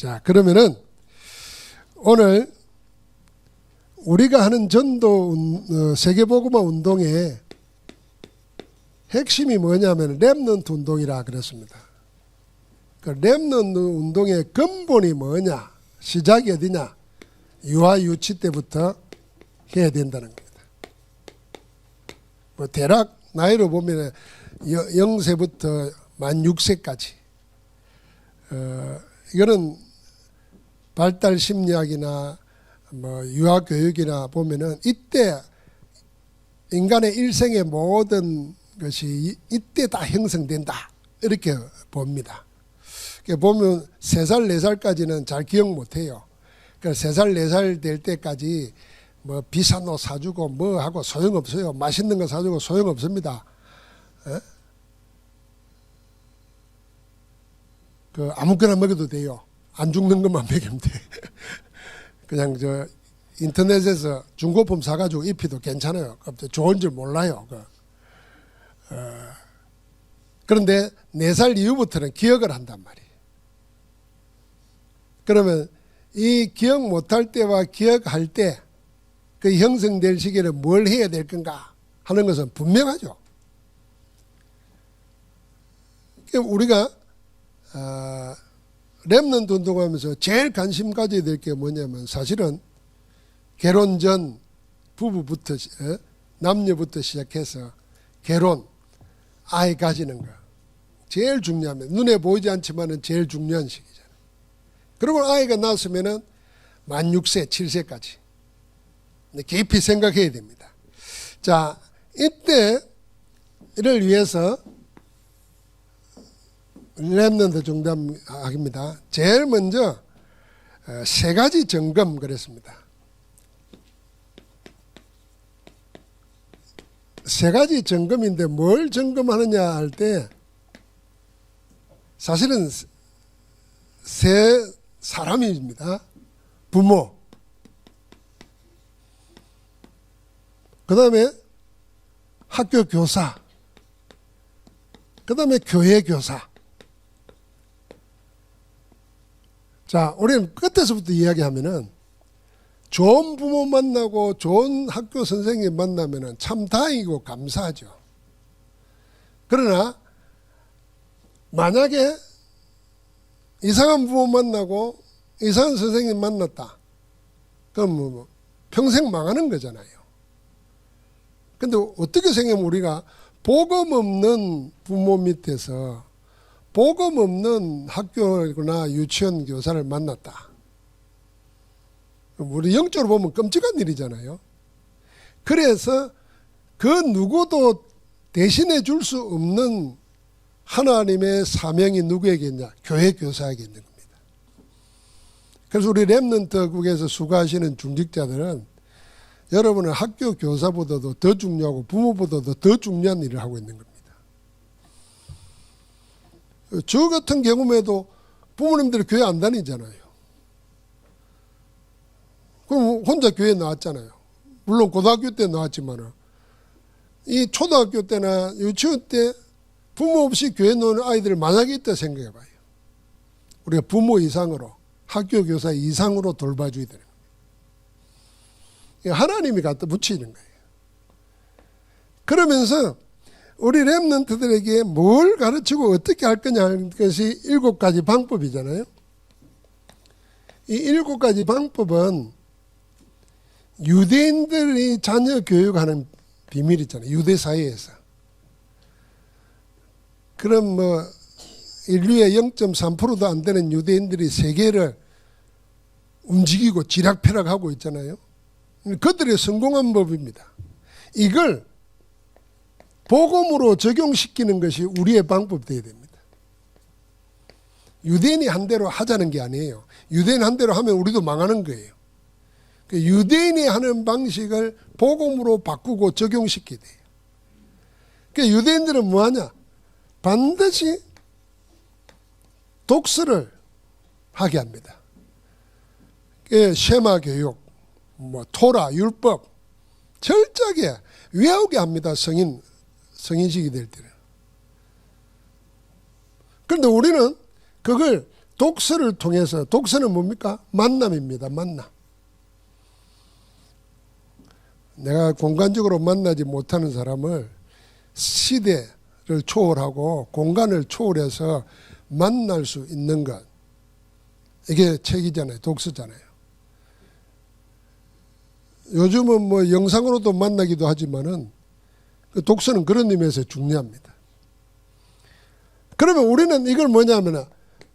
자, 그러면은 오늘 우리가 하는 전도 세계복음화 운동의 핵심이 뭐냐면 렘넌트 운동이라 그랬습니다. 그 렘넌트 운동의 근본이 뭐냐, 시작이 어디냐, 유아 유치 때부터 해야 된다는 겁니다. 뭐 대략 나이로 보면 0세부터 만 6세까지 이거는 발달 심리학이나 뭐 유아 교육이나 보면은 이때 인간의 일생의 모든 것이 이때 다 형성된다 이렇게 봅니다. 보면 3살 4살까지는 잘 기억 못해요. 그래서 3살 4살 될 때까지 뭐 비싼 옷 사주고 뭐 하고 소용없어요. 맛있는 거 사주고 소용없습니다. 그 아무거나 먹여도 돼요. 안 죽는 것만 먹이면 돼. 그냥 저 인터넷에서 중고품 사가지고 입혀도 괜찮아요. 좋은 줄 몰라요. 그런데 4살 이후부터는 기억을 한단 말이에요. 그러면 이 기억 못할 때와 기억할 때 그 형성될 시기에 뭘 해야 될 건가 하는 것은 분명하죠. 우리가 렘넌트 운동하면서 제일 관심 가져야 될 게 뭐냐면 사실은 결혼 전 부부부터 남녀부터 시작해서 결혼, 아이 가지는 거 제일 중요합니다. 눈에 보이지 않지만은 제일 중요한 시기잖아요. 그리고 아이가 낳았으면은 만 6세, 7세까지 깊이 생각해야 됩니다. 자, 이때를 위해서 렘넌트 중담학입니다. 제일 먼저 3가지 점검 그랬습니다. 3가지 점검인데 뭘 점검하느냐 할 때 사실은 세 사람입니다. 부모, 그 다음에 학교 교사, 그 다음에 교회 교사. 자, 우리는 끝에서부터 이야기하면은 좋은 부모 만나고 좋은 학교 선생님 만나면은 참 다행이고 감사하죠. 그러나 만약에 이상한 부모 만나고 이상한 선생님 만났다. 그럼 뭐 평생 망하는 거잖아요. 근데 어떻게 생각하면 우리가 복음 없는 부모 밑에서 복음 없는 학교나 유치원 교사를 만났다. 우리 영적으로 보면 끔찍한 일이잖아요. 그래서 그 누구도 대신해 줄 수 없는 하나님의 사명이 누구에게 있냐? 교회 교사에게 있는 겁니다. 그래서 우리 렘넌트국에서 수고하시는 중직자들은 여러분은 학교 교사보다도 더 중요하고 부모보다도 더 중요한 일을 하고 있는 겁니다. 저 같은 경우에도 부모님들이 교회 안 다니잖아요. 그럼 혼자 교회 나왔잖아요. 물론 고등학교 때 나왔지만은 이 초등학교 때나 유치원 때 부모 없이 교회 노는 아이들 만약에 있다 생각해 봐요. 우리가 부모 이상으로 학교 교사 이상으로 돌봐줘야 되는 거예요. 하나님이 갖다 붙이는 거예요. 그러면서 우리 렘넌트들에게 뭘 가르치고 어떻게 할 거냐 하는 것이 7가지 방법이잖아요. 이 7가지 방법은 유대인들이 자녀 교육하는 비밀이 있잖아요. 유대 사회에서. 그럼 뭐 인류의 0.3%도 안 되는 유대인들이 세계를 움직이고 지락펴락하고 있잖아요. 그들의 성공한 법입니다. 이걸 복음으로 적용시키는 것이 우리의 방법 되어야 됩니다. 유대인이 한 대로 하자는 게 아니에요. 유대인 한 대로 하면 우리도 망하는 거예요. 유대인이 하는 방식을 복음으로 바꾸고 적용시켜야 돼요. 그러니까 유대인들은 뭐하냐? 반드시 독서를 하게 합니다. 쉐마 교육, 뭐 토라, 율법 철저하게 외우게 합니다. 성인식이 될 때는. 그런데 우리는 그걸 독서를 통해서, 독서는 뭡니까? 만남입니다. 만남. 내가 공간적으로 만나지 못하는 사람을 시대를 초월하고 공간을 초월해서 만날 수 있는 것, 이게 책이잖아요. 독서잖아요. 요즘은 뭐 영상으로도 만나기도 하지만은 그 독서는 그런 의미에서 중요합니다. 그러면 우리는 이걸 뭐냐면,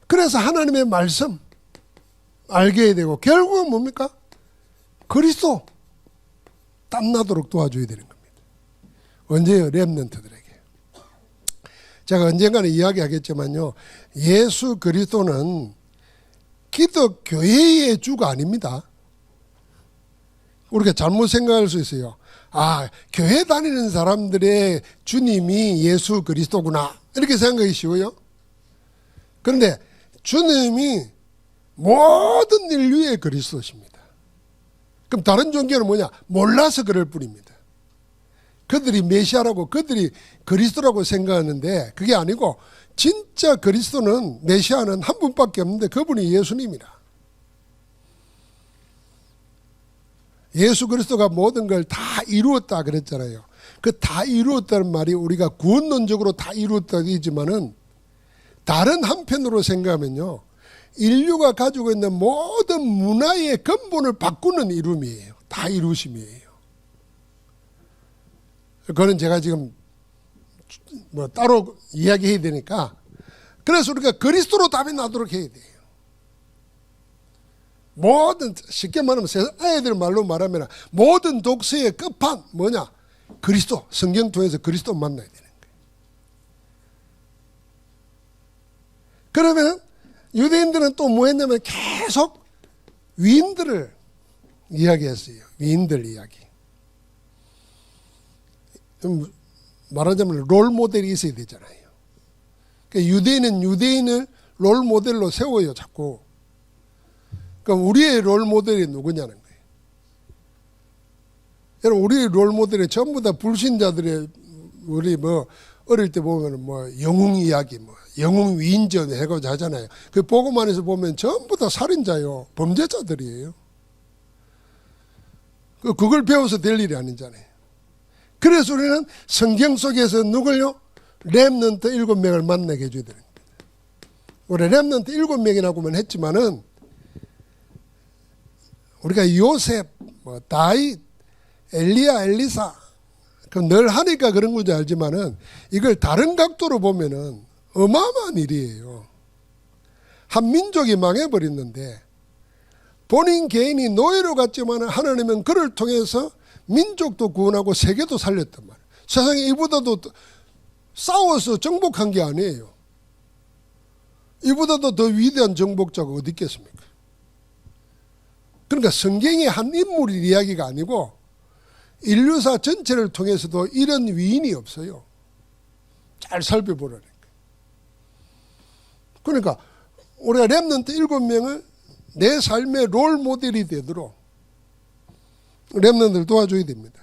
그래서 하나님의 말씀 알게 되고, 결국은 뭡니까? 그리스도 땀나도록 도와줘야 되는 겁니다. 언제요? 렘넌트들에게. 제가 언젠가는 이야기하겠지만요, 예수 그리스도는 기독교회의 주가 아닙니다. 우리가 잘못 생각할 수 있어요. 아, 교회 다니는 사람들의 주님이 예수 그리스도구나, 이렇게 생각하기 쉬워요. 그런데 주님이 모든 인류의 그리스도십니다. 그럼 다른 종교는 뭐냐? 몰라서 그럴 뿐입니다. 그들이 메시아라고, 그들이 그리스도라고 생각하는데 그게 아니고, 진짜 그리스도는, 메시아는 한 분밖에 없는데 그분이 예수님이라. 예수 그리스도가 모든 걸 다 이루었다 그랬잖아요. 그 다 이루었다는 말이 우리가 구원론적으로 다 이루었다기지만은, 다른 한편으로 생각하면요, 인류가 가지고 있는 모든 문화의 근본을 바꾸는 이름이에요. 다 이루심이에요. 그거는 제가 지금 뭐 따로 이야기해야 되니까, 그래서 우리가 그리스도로 답이 나도록 해야 돼요. 모든, 쉽게 말하면 아이들 말로 말하면 모든 독서의 끝판 뭐냐? 그리스도, 성경 통해서 그리스도 만나야 되는 거예요. 그러면 유대인들은 또 뭐 했냐면 계속 위인들을 이야기했어요. 위인들 이야기. 말하자면 롤 모델이 있어야 되잖아요. 그러니까 유대인은 유대인을 롤 모델로 세워요, 자꾸. 그럼 우리의 롤 모델이 누구냐는 거예요. 여러분, 우리의 롤 모델이 전부 다 불신자들의, 우리 뭐 어릴 때 보면 뭐 영웅 이야기, 뭐 영웅 위인전 해가지고 하잖아요. 그 보고만 해서 보면 전부 다 살인자요, 범죄자들이에요. 그걸 배워서 될 일이 아니잖아요. 그래서 우리는 성경 속에서 누굴요? 렘넌트 7명을 만나게 해줘야 되는 겁니다. 우리 렘넌트 7명이라고만 했지만은, 우리가 요셉, 뭐 다윗, 엘리야, 엘리사, 그럼 늘 하니까 그런 건지 알지만은, 이걸 다른 각도로 보면은 어마어마한 일이에요. 한 민족이 망해버렸는데 본인 개인이 노예로 갔지만 하나님은 그를 통해서 민족도 구원하고 세계도 살렸단 말이에요. 세상에 이보다도 싸워서 정복한 게 아니에요. 이보다도 더 위대한 정복자가 어디 있겠습니까? 그러니까 성경의 한 인물의 이야기가 아니고 인류사 전체를 통해서도 이런 위인이 없어요. 잘 살펴보라니까. 그러니까 우리가 렘넌트 7명을 내 삶의 롤 모델이 되도록 렘넌트를 도와줘야 됩니다.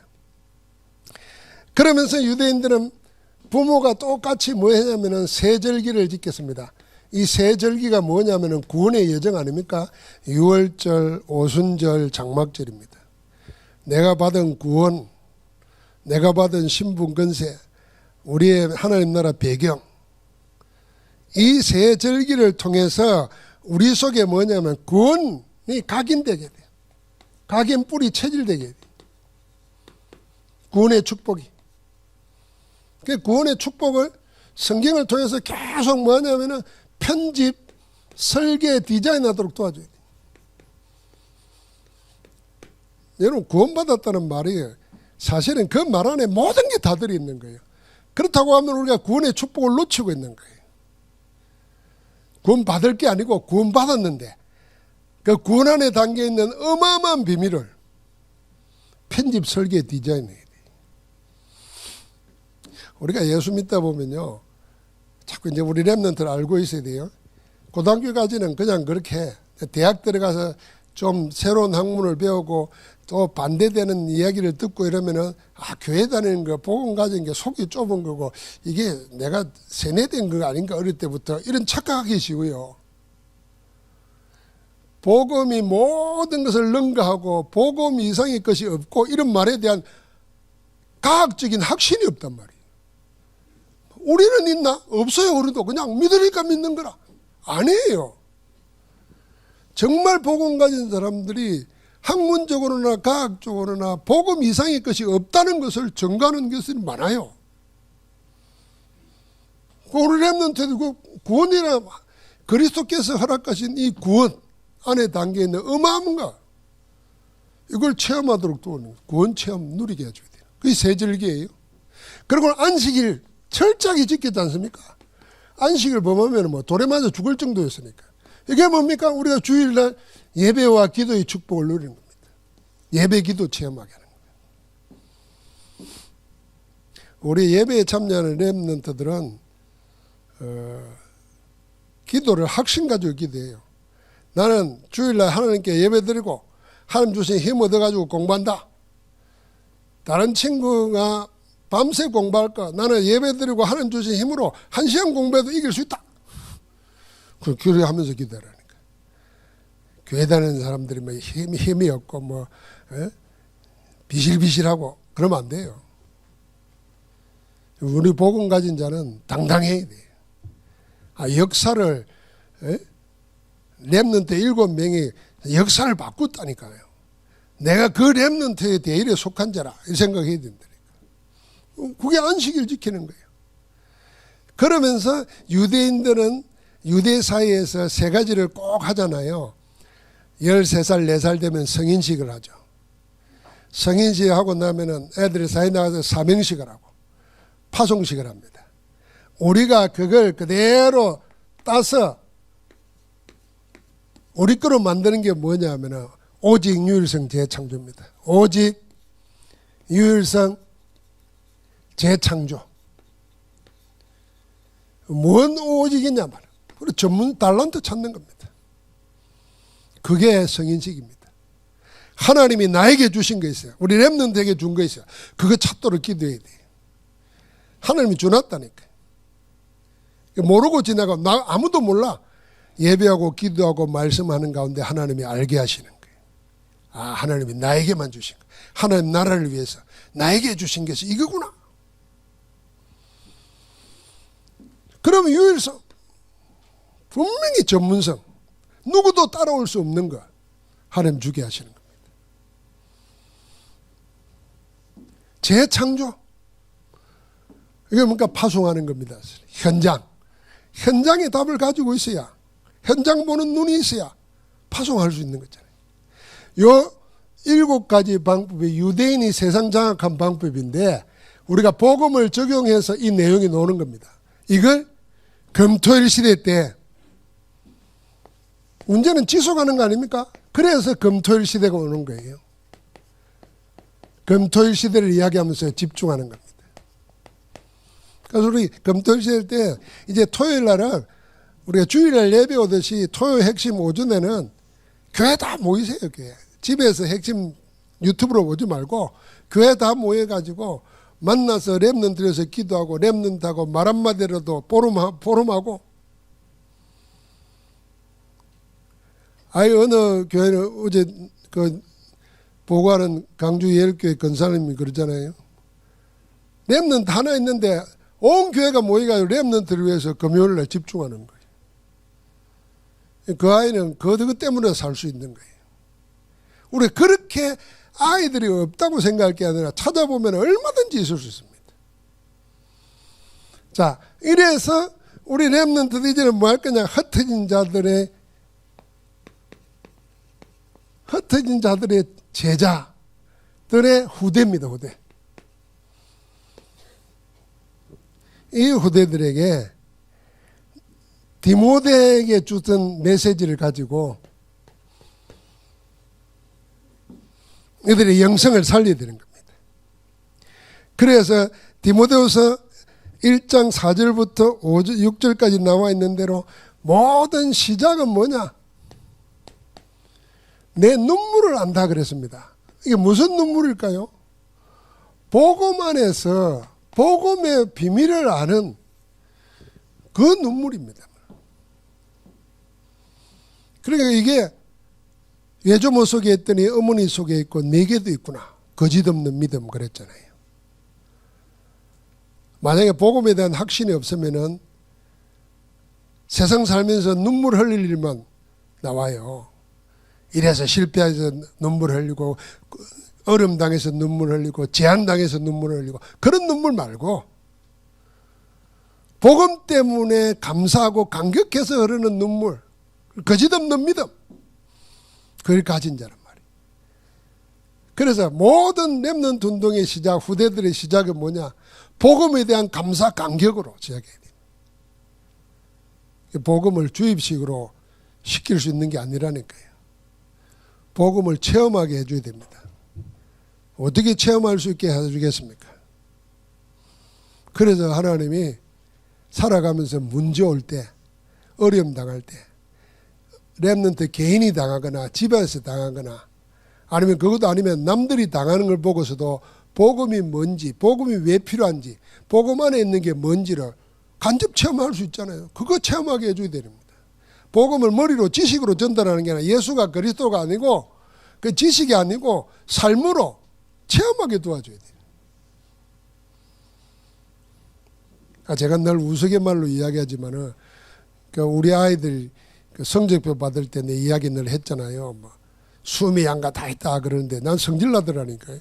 그러면서 유대인들은 부모가 똑같이 뭐 했냐면은 세절기를 지켰습니다. 이 세절기가 뭐냐면은 구원의 여정 아닙니까? 유월절, 오순절, 장막절입니다. 내가 받은 구원, 내가 받은 신분 권세, 우리의 하나님 나라 배경, 이 세 절기를 통해서 우리 속에 뭐냐면 구원이 각인되게 돼요. 각인 뿌리 체질되게 돼요. 구원의 축복이. 그 구원의 축복을 성경을 통해서 계속 뭐냐면은 편집, 설계, 디자인하도록 도와줘야 돼요. 여러분, 구원받았다는 말이 사실은 그 말 안에 모든 게 다 들어있는 거예요. 그렇다고 하면 우리가 구원의 축복을 놓치고 있는 거예요. 구원받을 게 아니고 구원받았는데 그 구원 안에 담겨있는 어마어마한 비밀을 편집, 설계, 디자인해야 돼요. 우리가 예수 믿다 보면요, 자꾸 이제 우리 렘넌트를 알고 있어야 돼요. 고등학교까지는 그냥 그렇게, 대학 들어가서 좀 새로운 학문을 배우고 또 반대되는 이야기를 듣고 이러면은, 아, 교회 다니는 거, 복음 가진 게 속이 좁은 거고, 이게 내가 세뇌된 거 아닌가, 어릴 때부터. 이런 착각하기 쉬워요. 복음이 모든 것을 능가하고 복음 이상의 것이 없고 이런 말에 대한 과학적인 확신이 없단 말이에요. 우리는 있나? 없어요. 우리도 그냥 믿으니까 믿는 거라. 아니에요. 정말 복음 가진 사람들이 학문적으로나 과학적으로나 복음 이상의 것이 없다는 것을 증거하는 것이 많아요. 우리 렘넌트도 구원이라 그리스도께서 허락하신 이 구원 안에 담겨있는 어마어마한 이걸 체험하도록 도우는 구원 체험 누리게 해줘야 돼요. 그게 세절기예요. 그리고 안식일 철저하게 지켰지 않습니까? 안식일 범하면 뭐 돌에 맞아 죽을 정도였으니까. 이게 뭡니까? 우리가 주일날 예배와 기도의 축복을 누리는 겁니다. 예배 기도 체험하게 하는 거예요. 우리 예배에 참여하는 렘넌트들은 기도를 확신 가지고 기도해요. 나는 주일날 하나님께 예배드리고 하나님 주신 힘 얻어가지고 공부한다. 다른 친구가 밤새 공부할까? 나는 예배드리고 하나님 주신 힘으로 1시간 공부해도 이길 수 있다. 그 교류하면서 기도하라니까. 교회 다니는 사람들이 뭐 힘이 없고 뭐 비실비실하고 그러면 안 돼요. 우리 복음 가진 자는 당당해야 돼요. 역사를 렘넌트 7명이 역사를 바꿨다니까요. 내가 그 렘넌트의 대일에 속한 자라 이 생각해야 된다니까. 그게 안식일 지키는 거예요. 그러면서 유대인들은 유대 사이에서 세 가지를 꼭 하잖아요. 13살, 4살 되면 성인식을 하죠. 성인식 하고 나면은 애들이 사회 나가서 사명식을 하고 파송식을 합니다. 우리가 그걸 그대로 따서 우리 거로 만드는 게 뭐냐 하면은 오직 유일성 재창조입니다. 오직 유일성 재창조. 뭔 오직이냐 말이야. 그리고 전문 달란트 찾는 겁니다. 그게 성인식입니다. 하나님이 나에게 주신 거 있어요. 우리 렘넌트에게 준 거 있어요. 그거 찾도록 기도해야 돼요. 하나님이 주놨다니까. 모르고 지나가 나 아무도 몰라. 예배하고 기도하고 말씀하는 가운데 하나님이 알게 하시는 거예요. 아, 하나님이 나에게만 주신 거. 하나님 나라를 위해서 나에게 주신 것이 이거구나. 그러면 유일성, 분명히 전문성, 누구도 따라올 수 없는 거 하나님 주게 하시는 겁니다. 재창조, 이게 뭔가 파송하는 겁니다. 현장의 답을 가지고 있어야, 현장 보는 눈이 있어야 파송할 수 있는 거잖아요. 요 7가지 방법이 유대인이 세상 장악한 방법인데 우리가 복음을 적용해서 이 내용이 나오는 겁니다. 이걸 금토일 시대 때 문제는 지속하는 거 아닙니까? 그래서 금토일 시대가 오는 거예요. 금토일 시대를 이야기하면서 집중하는 겁니다. 그래서 우리 금토일 시대 때 이제 토요일 날은 우리가 주일날 예배 오듯이 토요일 핵심 오전에는 교회 다 모이세요. 교회. 집에서 핵심 유튜브로 보지 말고 교회 다 모여가지고 만나서 렘넌트에서 기도하고 렘넌트하고 말 한마디라도 포럼하고. 어느 교회는 어제 그 보고하는 강주 예일교회 권사님이 그러잖아요. 렘넌트 하나 있는데 온 교회가 모여가지고 렘넌트를 위해서 금요일날 집중하는 거예요. 그 아이는 그것 때문에 살 수 있는 거예요. 우리 그렇게 아이들이 없다고 생각할 게 아니라 찾아보면 얼마든지 있을 수 있습니다. 자, 이래서 우리 렘넌트들 이제는 뭐 할 거냐? 흩어진 자들의 제자들의 후대입니다. 후대. 이 후대들에게 디모데에게 주던 메시지를 가지고 이들의 영성을 살려야 되는 겁니다. 그래서 디모데후서 1장 4절부터 6절까지 나와 있는 대로 모든 시작은 뭐냐? 내 눈물을 안다 그랬습니다. 이게 무슨 눈물일까요? 복음 안에서 복음의 비밀을 아는 그 눈물입니다. 그러니까 이게 외조모 속에 있더니 어머니 속에 있고 내게도 있구나. 거짓 없는 믿음 그랬잖아요. 만약에 복음에 대한 확신이 없으면은 세상 살면서 눈물 흘릴 일만 나와요. 이래서 실패해서 눈물 흘리고 어려움 당해서 눈물 흘리고 재앙 당해서 눈물 흘리고 그런 눈물 말고 복음 때문에 감사하고 감격해서 흐르는 눈물, 거짓 없는 믿음, 그걸 가진 자란 말이에요. 그래서 모든 렘넌트 운동의 시작, 후대들의 시작은 뭐냐? 복음에 대한 감사, 감격으로 시작해야 돼요. 복음을 주입식으로 시킬 수 있는 게 아니라니까요. 복음을 체험하게 해줘야 됩니다. 어떻게 체험할 수 있게 해주겠습니까? 그래서 하나님이 살아가면서 문제 올 때, 어려움 당할 때, 렘넌트 개인이 당하거나 집에서 당하거나 아니면 그것도 아니면 남들이 당하는 걸 보고서도 복음이 뭔지, 복음이 왜 필요한지, 복음 안에 있는 게 뭔지를 간접 체험할 수 있잖아요. 그거 체험하게 해줘야 됩니다. 복음을 머리로 지식으로 전달하는 게 아니라 예수가 그리스도가 아니고 그 지식이 아니고 삶으로 체험하게 도와줘야 돼요. 제가 늘 우스갯말로 이야기하지만은 우리 아이들 성적표 받을 때 내 이야기 늘 했잖아요. 뭐 수미 양가 다 했다 그러는데 난 성질 나더라니까요.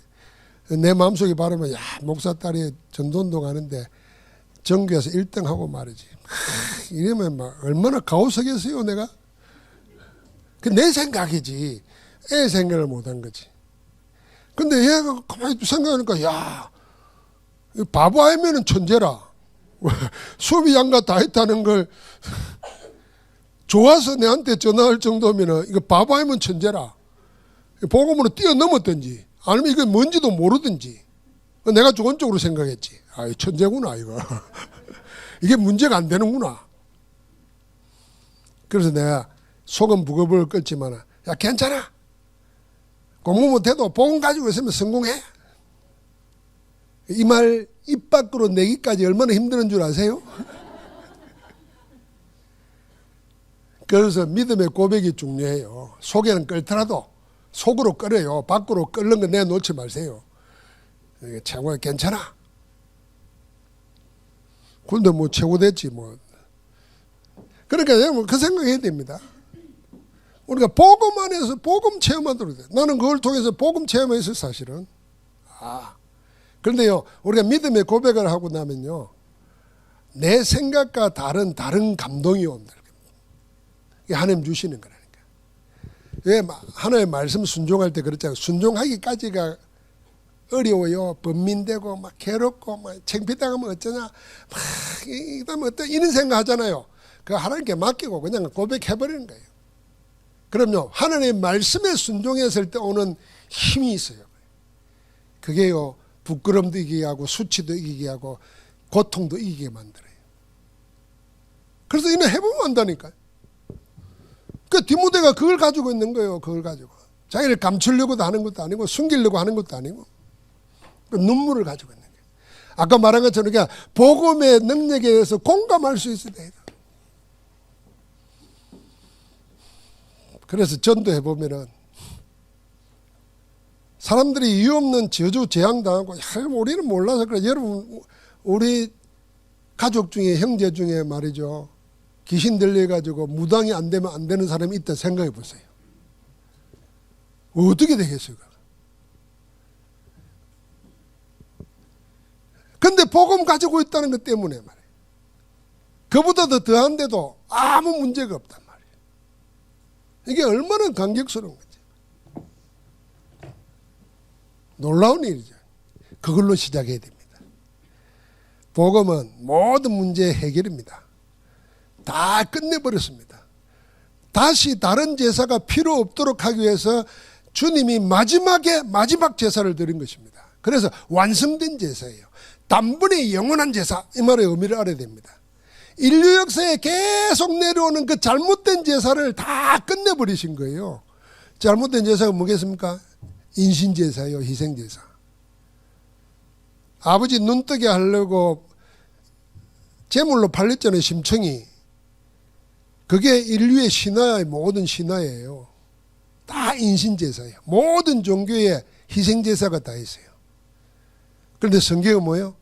내 마음속에 바르면 야 목사 딸이 전도운동 하는데 전교에서 1등하고 말이지. 이러면 막 얼마나 가오석겠어요 내가. 그 내 생각이지. 애 생각을 못한 거지. 근데 얘가 가만히 생각하니까 야 바보 아니면은 천재라. 수비 양가 다 했다는 걸 좋아서 내한테 전화할 정도면은 이거 바보 아니면 천재라. 복음으로 뛰어넘었든지 아니면 이게 뭔지도 모르든지 내가 좋은 쪽으로 생각했지. 아, 천재구나 이거. 이게 문제가 안 되는구나. 그래서 내가 속은 부글부글 끓지만 야 괜찮아. 공부 못해도 복음 가지고 있으면 성공해. 이 말 입 밖으로 내기까지 얼마나 힘든 줄 아세요? 그래서 믿음의 고백이 중요해요. 속에는 끓더라도 속으로 끓여요. 밖으로 끓는 거 내놓지 마세요. 최고 괜찮아. 근데 뭐 최고 됐지 뭐. 그러니까 그 생각해야 됩니다. 우리가 복음 안에서 복음 체험하도록 돼. 나는 그걸 통해서 복음 체험했어요 사실은. 그런데요 우리가 믿음의 고백을 하고 나면요 내 생각과 다른 감동이 온다. 이게 하나님 주시는 거라니까. 왜 하나님의 말씀 순종할 때 그렇잖아요. 순종하기까지가 어려워요. 번민되고 막 괴롭고 막 창피당하면 어쩌냐. 막 이러면 어떠 이런 생각 하잖아요. 그 하나님께 맡기고 그냥 고백해버리는 거예요. 그럼요 하나님의 말씀에 순종했을 때 오는 힘이 있어요. 그게요 부끄럼도 이기게 하고 수치도 이기게 하고 고통도 이기게 만들어요. 그래서 이는 해보면 안다니까요. 그 디모데가 그걸 가지고 있는 거예요. 그걸 가지고 자기를 감추려고도 하는 것도 아니고 숨기려고 하는 것도 아니고 그 눈물을 가지고 있는 거예요. 아까 말한 것처럼 그러니까 복음의 능력에 대해서 공감할 수 있어야 돼요. 그래서 전도해보면은 사람들이 이유 없는 저주 재앙당하고 우리는 몰라서 그래. 여러분 우리 가족 중에 형제 중에 말이죠. 귀신 들려가지고 무당이 안 되면 안 되는 사람이 있다 생각해 보세요. 어떻게 되겠어요? 근데 복음 가지고 있다는 것 때문에 말이에요. 그보다 더 더한데도 아무 문제가 없단 말이에요. 이게 얼마나 감격스러운 거지. 놀라운 일이죠. 그걸로 시작해야 됩니다. 복음은 모든 문제의 해결입니다. 다 끝내버렸습니다. 다시 다른 제사가 필요 없도록 하기 위해서 주님이 마지막 제사를 드린 것입니다. 그래서 완성된 제사예요. 단번에 영원한 제사 이 말의 의미를 알아야 됩니다. 인류 역사에 계속 내려오는 그 잘못된 제사를 다 끝내버리신 거예요. 잘못된 제사가 뭐겠습니까? 인신제사예요. 희생제사. 아버지 눈뜨게 하려고 제물로 팔렸잖아요. 심청이. 그게 인류의 신화의 모든 신화예요. 다 인신제사예요. 모든 종교에 희생제사가 다 있어요. 그런데 성경은 뭐예요?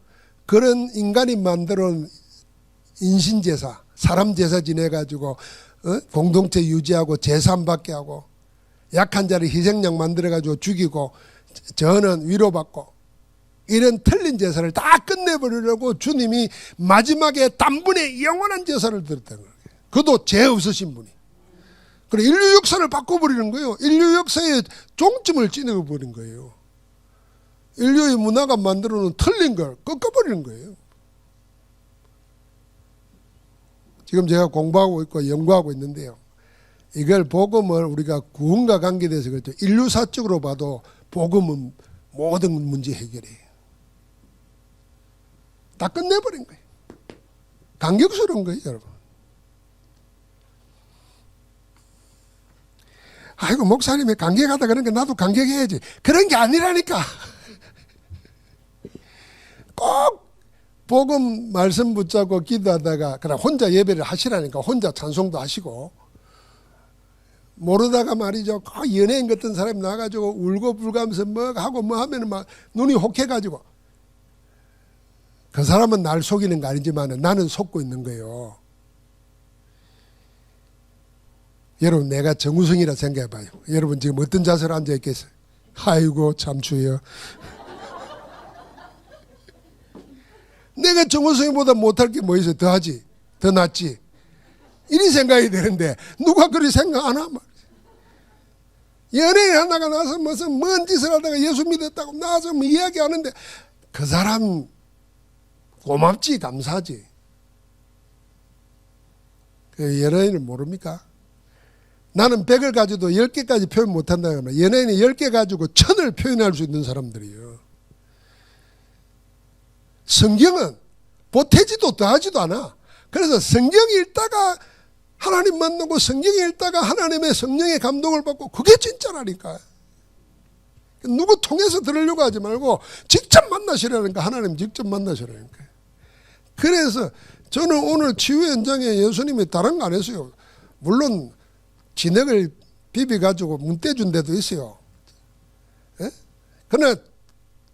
그런 인간이 만들어온 인신제사, 사람 제사 지내가지고 공동체 유지하고 재산받게 하고 약한 자를 희생양 만들어가지고 죽이고 저는 위로받고 이런 틀린 제사를 다 끝내버리려고 주님이 마지막에 단번에 영원한 제사를 드렸다는 거예요. 그것도 죄 없으신 분이. 그래 인류 역사를 바꿔버리는 거예요. 인류 역사의 종점을 찍어버린 거예요. 인류의 문화가 만들어놓은 틀린 걸 꺾어버리는 거예요. 지금 제가 공부하고 있고 연구하고 있는데요. 이걸 복음을 우리가 구원과 관계돼서 그렇죠. 인류사적으로 봐도 복음은 모든 문제 해결이에요. 다 끝내버린 거예요. 감격스러운 거예요, 여러분. 아이고 목사님이 감격하다 그러니까 나도 감격해야지. 그런 게 아니라니까. 꼭 복음 말씀 붙잡고 기도하다가 그냥 혼자 예배를 하시라니까 혼자 찬송도 하시고 모르다가 말이죠. 꼭 연예인 같은 사람이 나와가지고 울고 불가면서 뭐 하고 뭐 하면 막 눈이 혹해가지고 그 사람은 날 속이는 거 아니지만 나는 속고 있는 거예요. 여러분 내가 정우성이라 생각해봐요. 여러분 지금 어떤 자세로 앉아있겠어요? 아이고 참 주여. 내가 정우성이보다 못할 게 뭐 있어요? 더 하지? 더 낫지? 이리 생각이 되는데 누가 그리 생각 안 하면 연예인 하나가 나서 무슨 먼 짓을 하다가 예수 믿었다고 나와서 뭐 이야기하는데 그 사람 고맙지 감사하지. 그 연예인을 모릅니까? 나는 100을 가지고도 10개까지 표현 못한다 그러면 연예인이 10개 가지고 1000을 표현할 수 있는 사람들이에요. 성경은 보태지도 더하지도 않아. 그래서 성경 읽다가 하나님 만나고 성경 읽다가 하나님의 성령의 감동을 받고 그게 진짜라니까. 누구 통해서 들으려고 하지 말고 직접 만나시라니까. 하나님 직접 만나시라니까. 그래서 저는 오늘 치유 현장에 예수님이 다른 거 안 했어요. 물론 진액을 비벼가지고 문대준 데도 있어요. 예? 그러나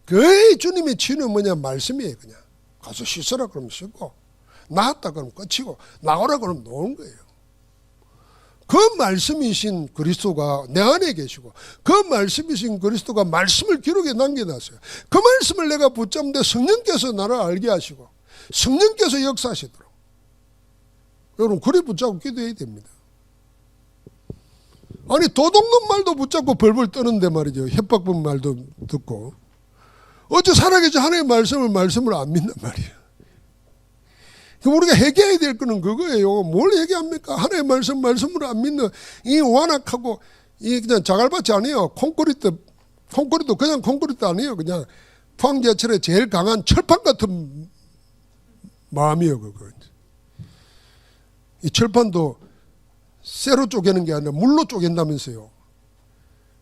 거의 주님의 치유는 뭐냐 말씀이에요. 그냥 가서 씻어라 그러면 씻고 나았다 그러면 끝이고 나오라 그러면 놓은 거예요. 그 말씀이신 그리스도가 내 안에 계시고 그 말씀이신 그리스도가 말씀을 기록에 남겨놨어요. 그 말씀을 내가 붙잡는데 성령께서 나를 알게 하시고 성령께서 역사하시도록 여러분 그리 붙잡고 기도해야 됩니다. 아니 도둑놈 말도 붙잡고 벌벌 떠는데 말이죠. 협박분 말도 듣고 어째 살아계신 하나님의 말씀을 안 믿는 말이에요. 우리가 회개해야 될 거는 그거예요. 뭘 회개합니까? 하나님의 말씀을 안 믿는 이 완악하고 이 그냥 자갈밭이 아니에요. 콘크리트 그냥 콘크리트 아니에요. 그냥 포항제철의 제일 강한 철판 같은 마음이에요. 그거. 이 철판도 쇠로 쪼개는 게 아니라 물로 쪼갠다면서요.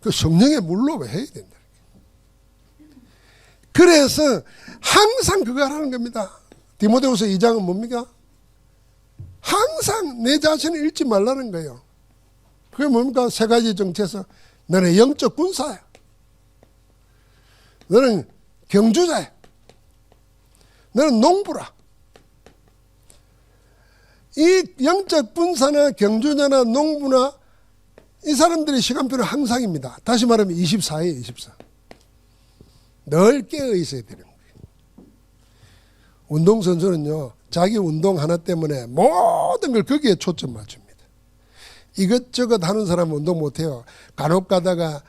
그 성령의 물로 왜 해야 된다. 그래서 항상 그거 하라는 겁니다. 디모데후서 2장은 뭡니까? 항상 내 자신을 잃지 말라는 거예요. 그게 뭡니까? 세 가지 정체에서 너는 영적 군사야. 너는 경주자야. 너는 농부라. 이 영적 군사나 경주자나 농부나 이 사람들의 시간표는 항상입니다. 다시 말하면 24예요. 24. 늘 깨어 있어야 되는 거예요. 운동선수는요. 자기 운동 하나 때문에 모든 걸 거기에 초점 맞춥니다. 이것저것 하는 사람은 운동 못해요. 간혹 가다가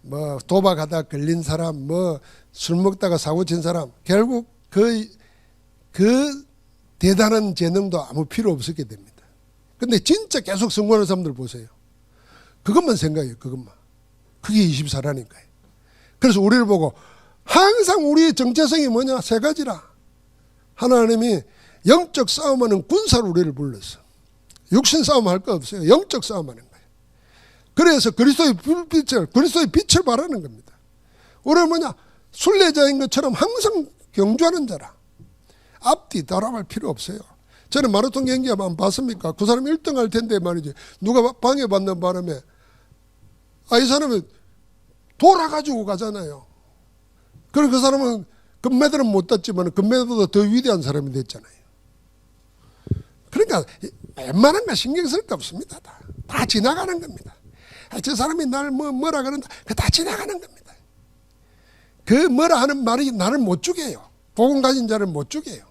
뭐 도박하다가 걸린 사람 뭐 술 먹다가 사고 친 사람 결국 그 대단한 재능도 아무 필요 없었게 됩니다. 근데 진짜 계속 성공하는 사람들 보세요. 그것만 생각해요. 그것만. 그게 24라니까요. 그래서 우리를 보고 항상 우리의 정체성이 뭐냐? 세 가지라. 하나님이 영적 싸움하는 군사로 우리를 불렀어. 육신 싸움 할 거 없어요. 영적 싸움하는 거예요. 그래서 그리스도의 빛을 바라는 겁니다. 우리는 뭐냐? 순례자인 것처럼 항상 경주하는 자라. 앞뒤 따라갈 필요 없어요. 저는 마라톤 경기 한번 봤습니까? 그 사람 1등 할 텐데 말이지. 누가 방해받는 바람에 이 사람은 돌아가지고 가잖아요. 그럼 그 사람은 금메달은 못 땄지만 금메달보다 더 위대한 사람이 됐잖아요. 그러니까 웬만한 거 신경 쓸 거 없습니다. 다 지나가는 겁니다. 저 사람이 날 뭐라 그런다. 그 다 지나가는 겁니다. 그 뭐라 하는 말이 나를 못 죽여요. 복음 가진 자를 못 죽여요.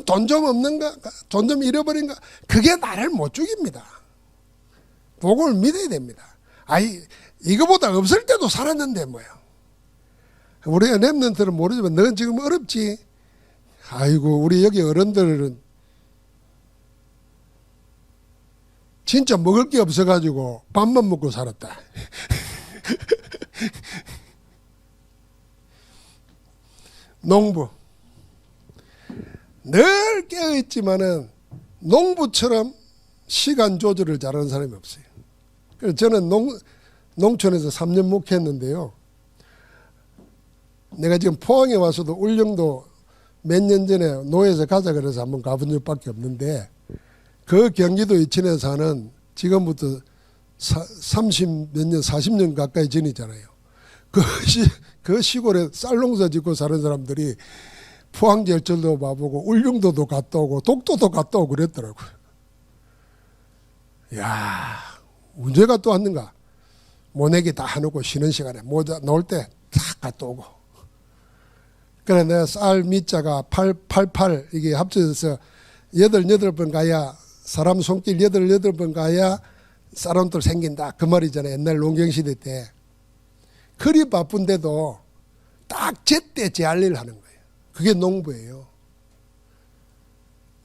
돈 좀 없는가? 돈 좀 잃어버린가? 그게 나를 못 죽입니다. 복음을 믿어야 됩니다. 이거보다 없을 때도 살았는데 뭐야. 우리 렘넌트는 모르지만 넌 지금 어렵지. 아이고 우리 여기 어른들은 진짜 먹을 게 없어가지고 밥만 먹고 살았다. 농부 늘 깨어있지만은 농부처럼 시간 조절을 잘하는 사람이 없어요. 그래서 저는 농촌에서 3년 목회했는데요. 내가 지금 포항에 와서도 울릉도 몇 년 전에 노예에서 가자 그래서 한번 가본 적밖에 없는데 그 경기도 이천에 사는 지금부터 30 몇 년 40년 가까이 전이잖아요. 그 시골에 쌀농사 짓고 사는 사람들이 포항제철도 와보고 울릉도도 갔다 오고 독도도 갔다 오고 그랬더라고요. 야, 언제가 또 왔는가? 모내기 다 해놓고 쉬는 시간에 모자 놓을 때 탁 갔다 오고. 그래 내가 쌀 밑자가 88 이게 합쳐져서 88번 가야 사람 손길 88번 가야 쌀온돌 생긴다. 그 말이잖아요. 옛날 농경시대 때. 그리 바쁜데도 딱 제때 제할 일을 하는 거예요. 그게 농부예요.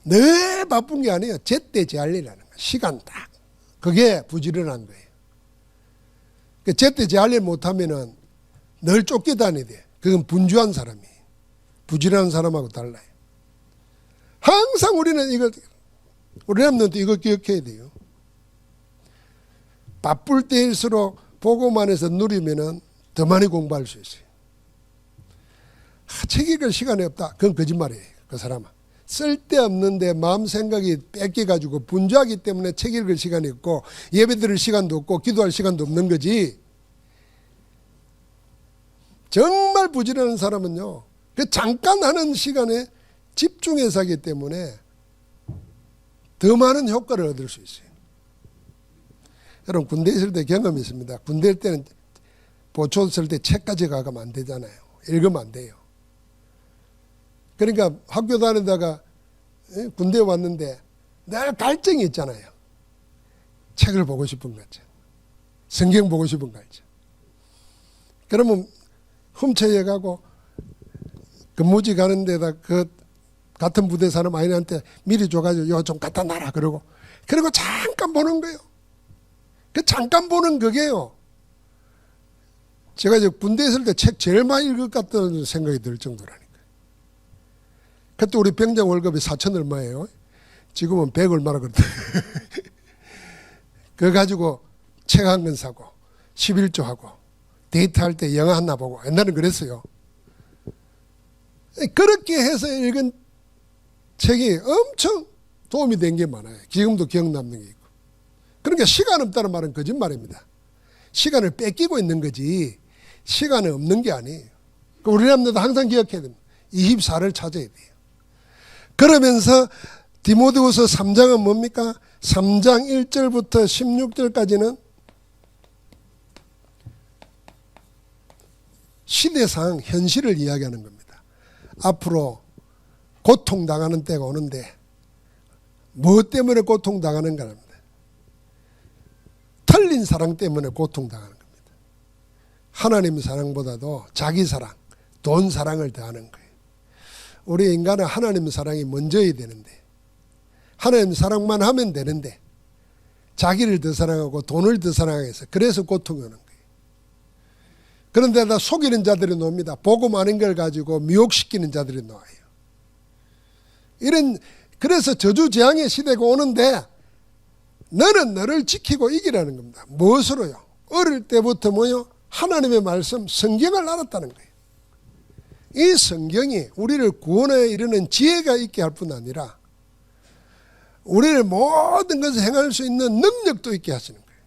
늘 바쁜 게 아니에요. 제때 제할 일을 하는 거예요. 시간 딱. 그게 부지런한 거예요. 제때 제할 일 못하면은 늘 쫓겨다녀야 돼. 그건 분주한 사람이에요. 부지런한 사람하고 달라요. 항상 우리는 우리 렘넌트 이거 기억해야 돼요. 바쁠 때일수록 보고만 해서 누리면은 더 많이 공부할 수 있어요. 책 읽을 시간이 없다. 그건 거짓말이에요. 그 사람은. 쓸데없는데 마음 생각이 뺏겨가지고 분주하기 때문에 책 읽을 시간이 없고 예배 드릴 시간도 없고 기도할 시간도 없는 거지. 정말 부지런한 사람은요. 그 잠깐 하는 시간에 집중해서 하기 때문에 더 많은 효과를 얻을 수 있어요. 여러분 군대에 있을 때 경험이 있습니다. 군대일 때는 보초 쓸 때 책까지 가면 안 되잖아요. 읽으면 안 돼요. 그러니까 학교 다니다가 군대에 왔는데 늘 갈증이 있잖아요. 책을 보고 싶은 거죠. 성경 보고 싶은 거죠. 그러면 훔쳐여 가고 근무지 가는 데다 그 같은 부대 사람 아이한테 미리 줘가지고 이거 좀 갖다 놔라 그러고 그리고 잠깐 보는 거예요. 그 잠깐 보는 그게요. 제가 이제 군대에 있을 때 책 제일 많이 읽을 것 같다는 생각이 들 정도라니까요. 그때 우리 병장 월급이 4천 얼마예요. 지금은 100 얼마나 그렇다. 그거 가지고 책 한 권 사고 11조 하고 데이트할 때 영화 하나 보고 옛날엔 그랬어요. 그렇게 해서 읽은 책이 엄청 도움이 된 게 많아요. 지금도 기억 남는 게 있고. 그러니까 시간 없다는 말은 거짓말입니다. 시간을 뺏기고 있는 거지 시간이 없는 게 아니에요. 우리 남자도 항상 기억해야 됩니다. 24를 찾아야 돼요. 그러면서 디모데후서 3장은 뭡니까? 3장 1절부터 16절까지는 시대상 현실을 이야기하는 겁니다. 앞으로 고통당하는 때가 오는데 무엇 때문에 고통당하는가 합니다. 틀린 사랑 때문에 고통당하는 겁니다. 하나님 사랑보다도 자기 사랑, 돈 사랑을 더하는 거예요. 우리 인간은 하나님 사랑이 먼저야 되는데 하나님 사랑만 하면 되는데 자기를 더 사랑하고 돈을 더 사랑해서 그래서 고통이 오는 거예요. 그런데 다 속이는 자들이 나옵니다. 복음 아닌 걸 가지고 미혹시키는 자들이 나와요. 그래서 저주재앙의 시대가 오는데 너는 너를 지키고 이기라는 겁니다. 무엇으로요? 어릴 때부터 뭐요? 하나님의 말씀, 성경을 알았다는 거예요. 이 성경이 우리를 구원에 이르는 지혜가 있게 할 뿐 아니라 우리를 모든 것을 행할 수 있는 능력도 있게 하시는 거예요.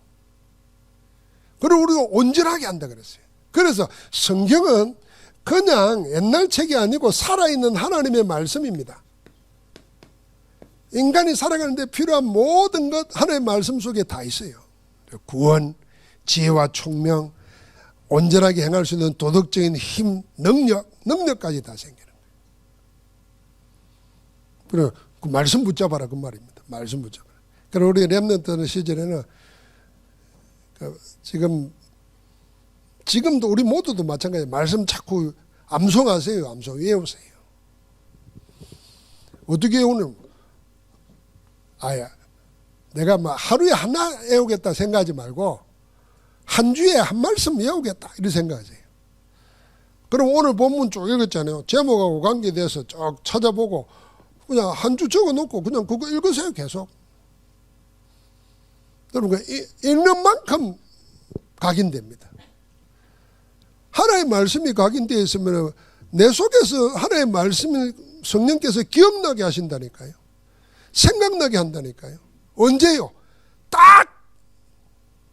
그리고 우리가 온전하게 한다 그랬어요. 그래서 성경은 그냥 옛날 책이 아니고 살아있는 하나님의 말씀입니다. 인간이 살아가는데 필요한 모든 것 하나님의 말씀 속에 다 있어요. 구원, 지혜와 총명, 온전하게 행할 수 있는 도덕적인 힘, 능력까지 다 생기는 거예요. 그래, 그 말씀 붙잡아라 그 말입니다. 말씀 붙잡아라. 그리고 우리 렘넌트 시절에는 지금도 우리 모두도 마찬가지예요. 말씀 자꾸 암송하세요. 암송 외우세요. 어떻게 오늘 내가 뭐 하루에 하나 외우겠다 생각하지 말고 한 주에 한 말씀 외우겠다 이렇게 생각하세요. 그럼 오늘 본문 쭉 읽었잖아요. 제목하고 관계돼서 쭉 찾아보고 그냥 한 주 적어놓고 그냥 그거 읽으세요. 계속. 여러분 읽는 만큼 각인됩니다. 하나님의 말씀이 각인되어 있으면 내 속에서 하나님의 말씀을 성령께서 기억나게 하신다니까요. 생각나게 한다니까요. 언제요? 딱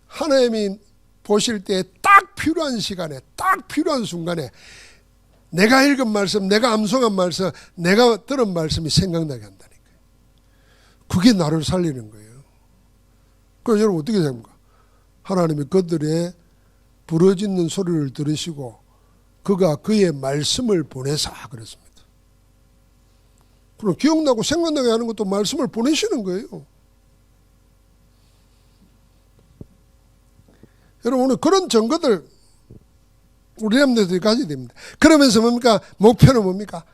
하나님이 보실 때 딱 필요한 시간에 딱 필요한 순간에 내가 읽은 말씀, 내가 암송한 말씀, 내가 들은 말씀이 생각나게 한다니까요. 그게 나를 살리는 거예요. 그래서 여러분 어떻게 생각합니까? 하나님이 그들의 부르짖는 소리를 들으시고 그가 그의 말씀을 보내사 그랬습니다. 그럼 기억나고 생각나게 하는 것도 말씀을 보내시는 거예요. 여러분 오늘 그런 증거들 우리 렘넌트들이 가져야 됩니다. 그러면서 뭡니까? 목표는 뭡니까?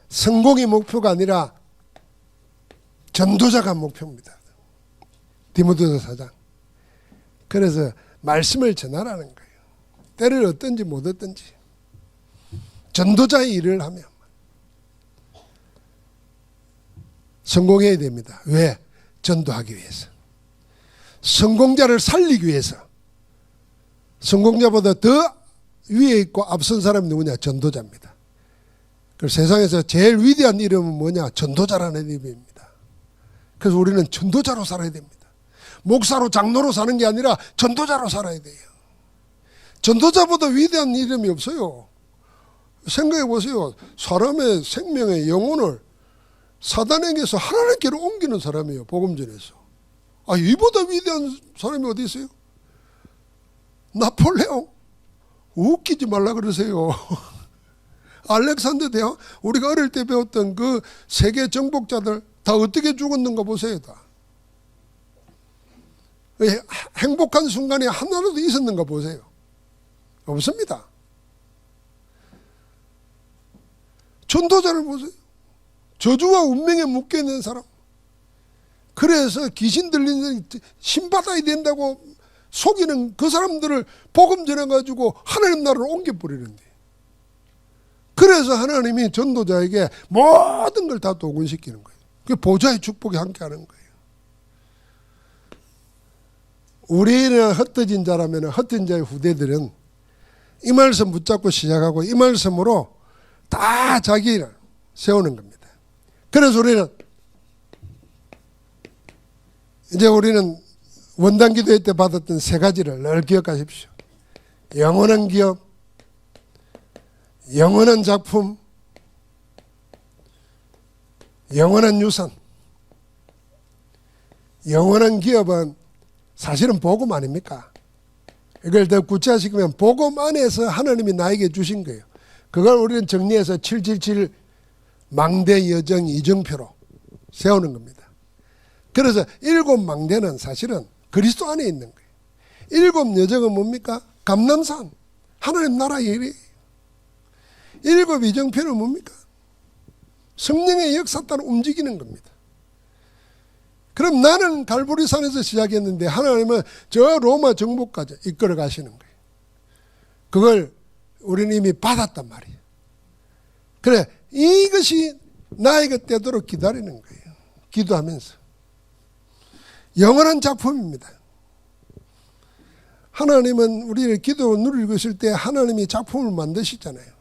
성공이 목표가 아니라 전도자가 목표입니다. 디모데후서 4장. 그래서 말씀을 전하라는 거예요. 때를 얻든지 못 얻든지 전도자의 일을 하면 성공해야 됩니다. 왜? 전도하기 위해서. 성공자를 살리기 위해서. 성공자보다 더 위에 있고 앞선 사람이 누구냐? 전도자입니다. 그래서 세상에서 제일 위대한 이름은 뭐냐? 전도자라는 이름입니다. 그래서 우리는 전도자로 살아야 됩니다. 목사로 장로로 사는 게 아니라 전도자로 살아야 돼요. 전도자보다 위대한 이름이 없어요. 생각해 보세요. 사람의 생명의 영혼을 사단에게서 하나님께로 옮기는 사람이에요. 복음 전에서. 이보다 위대한 사람이 어디 있어요? 나폴레옹. 웃기지 말라 그러세요. 알렉산더 대왕. 우리가 어릴 때 배웠던 그 세계 정복자들 다 어떻게 죽었는가 보세요. 다. 행복한 순간이 하나라도 있었는가 보세요. 없습니다. 전도자를 보세요. 저주와 운명에 묶여있는 사람. 그래서 귀신 들리는 신받아야 된다고 속이는 그 사람들을 복음 전해가지고 하나님 나라로 옮겨버리는데. 그래서 하나님이 전도자에게 모든 걸 다 도군시키는 거예요. 그게 보좌의 축복이 함께하는 거예요. 우리는 흩어진 자라면 흩어진 자의 후대들은 이 말씀 붙잡고 시작하고 이 말씀으로 다 자기를 세우는 겁니다. 그래서 우리는 원단 기도회 때 받았던 세 가지를 늘 기억하십시오. 영원한 기업, 영원한 작품, 영원한 유산. 영원한 기업은 사실은 복음 아닙니까? 이걸 더 구체화시키면 복음 안에서 하나님이 나에게 주신 거예요. 그걸 우리는 정리해서 777 망대 여정 이정표로 세우는 겁니다. 그래서 7 망대는 사실은 그리스도 안에 있는 거예요. 7 여정은 뭡니까? 감람산, 하나님 나라 일이. 7 이정표는 뭡니까? 성령의 역사 따라 움직이는 겁니다. 그럼 나는 갈보리산에서 시작했는데 하나님은 저 로마 정복까지 이끌어 가시는 거예요. 그걸 우리는 이미 받았단 말이에요. 그래, 이것이 나에게 되도록 기다리는 거예요. 기도하면서. 영원한 작품입니다. 하나님은 우리를 기도 누리고 있을 때 하나님이 작품을 만드시잖아요.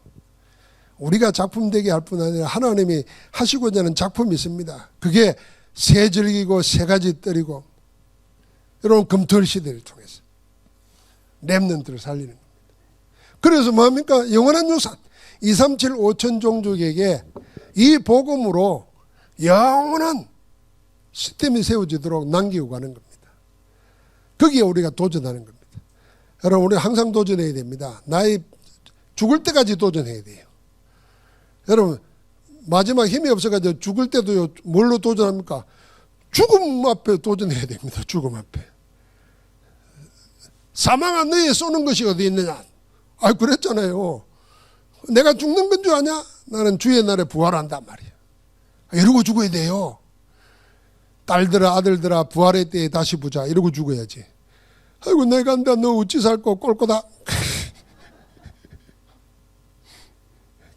우리가 작품 되게 할 뿐 아니라 하나님이 하시고자 하는 작품이 있습니다. 그게 세 절기고 세 가지 뜰이고, 여러분 금토일 시대를 통해서 렘넌트를 살리는 겁니다. 그래서 뭐합니까? 영원한 유산 237 5천 종족에게 이 복음으로 영원한 시스템이 세워지도록 남기고 가는 겁니다. 거기에 우리가 도전하는 겁니다. 여러분, 우리 항상 도전해야 됩니다. 나이 죽을 때까지 도전해야 돼요. 여러분, 마지막 힘이 없어가지고 죽을 때도 뭘로 도전합니까? 죽음 앞에 도전해야 됩니다. 죽음 앞에. 사망한 너희에 쏘는 것이 어디 있느냐? 아, 그랬잖아요. 내가 죽는 건 줄 아냐? 나는 주의 날에 부활한단 말이야. 이러고 죽어야 돼요. 딸들아 아들들아 부활의 때에 다시 보자 이러고 죽어야지. 아이고 내가 안다 너 어찌 살고 꼴 거다.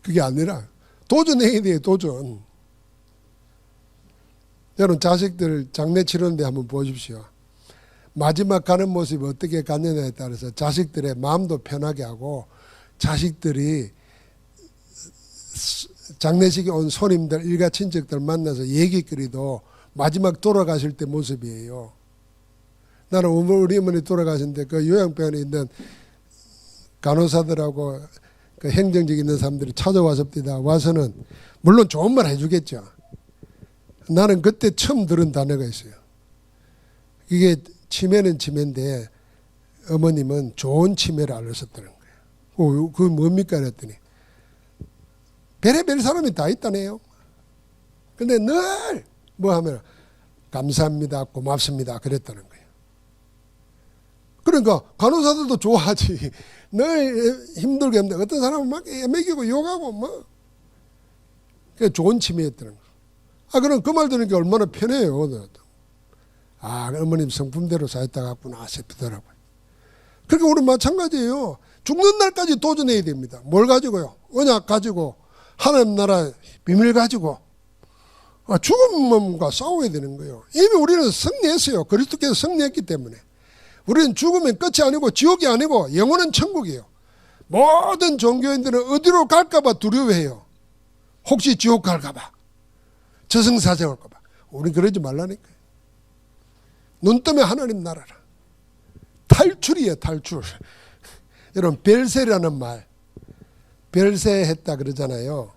그게 아니라 도전해야 돼요. 도전. 여러분 자식들 장례 치르는데 한번 보십시오. 마지막 가는 모습이 어떻게 갔느냐에 따라서 자식들의 마음도 편하게 하고 자식들이 장례식에 온 손님들 일가 친척들 만나서 얘기거리도 마지막 돌아가실 때 모습이에요. 나는 우리 어머니 돌아가신데 그 요양병원에 있는 간호사들하고 그 행정직 있는 사람들이 찾아와서입니다. 와서는 물론 좋은 말 해주겠죠. 나는 그때 처음 들은 단어가 있어요. 이게 치매는 치매인데 어머님은 좋은 치매를 앓으셨다는 거예요. 그게 뭡니까? 그랬더니 별의별 사람이 다 있다네요. 근데 늘 뭐 하면 감사합니다, 고맙습니다 그랬다는 거예요. 그러니까 간호사들도 좋아하지. 늘 힘들게 합니다. 어떤 사람은 막 애매기고 욕하고 뭐. 그게 좋은 치매였다는 거예요. 아, 그럼 그 말 들으니까 얼마나 편해요. 아, 어머님 성품대로 사였다 갔구나 싶더라고요. 그러니까 우리 마찬가지예요. 죽는 날까지 도전해야 됩니다. 뭘 가지고요? 언약 가지고 하나님 나라 비밀 가지고 죽음과 싸워야 되는 거예요. 이미 우리는 승리했어요. 그리스도께서 승리했기 때문에. 우리는 죽으면 끝이 아니고 지옥이 아니고 영원한 천국이에요. 모든 종교인들은 어디로 갈까봐 두려워해요. 혹시 지옥 갈까봐. 저승사자 올까봐. 우리 그러지 말라니까요. 눈 뜨면 하나님 나라라. 탈출이에요. 탈출. 여러분 별세라는 말 별세했다 그러잖아요.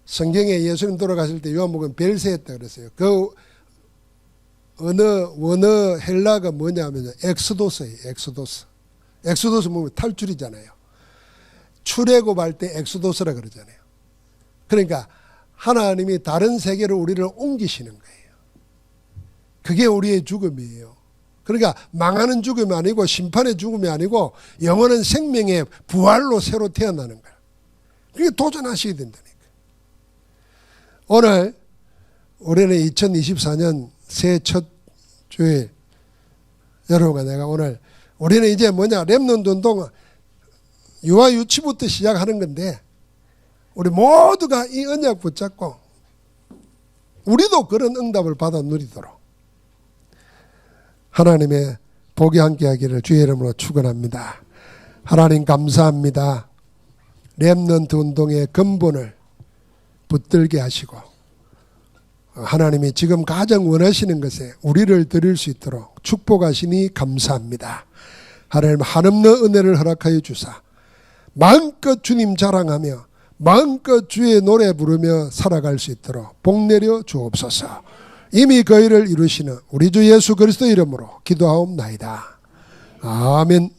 성경에 예수님 돌아가실 때 요한복음 별세했다 그랬어요. 그 원어 헬라가 뭐냐면 엑소도스예요. 엑소도스. 엑소도스 보면 탈출이잖아요. 출애굽할 때 엑소도스라 그러잖아요. 그러니까 하나님이 다른 세계로 우리를 옮기시는 거예요. 그게 우리의 죽음이에요. 그러니까 망하는 죽음이 아니고 심판의 죽음이 아니고 영원한 생명의 부활로 새로 태어나는 거예요. 그게 도전하셔야 된다니까. 오늘 올해는 2024년 새해 첫 주일. 여러분과 내가 오늘 우리는 이제 뭐냐 렘넌트 운동은 유아 유치부터 시작하는 건데 우리 모두가 이 언약 붙잡고 우리도 그런 응답을 받아 누리도록 하나님의 복이 함께하기를 주의 이름으로 축원합니다. 하나님 감사합니다. 렘넌트 운동의 근본을 붙들게 하시고 하나님이 지금 가장 원하시는 것에 우리를 드릴 수 있도록 축복하시니 감사합니다. 하나님 한없는 은혜를 허락하여 주사 마음껏 주님 자랑하며 마음껏 주의 노래 부르며 살아갈 수 있도록 복 내려 주옵소서. 이미 그 일을 이루시는 우리 주 예수 그리스도 이름으로 기도하옵나이다. 아멘.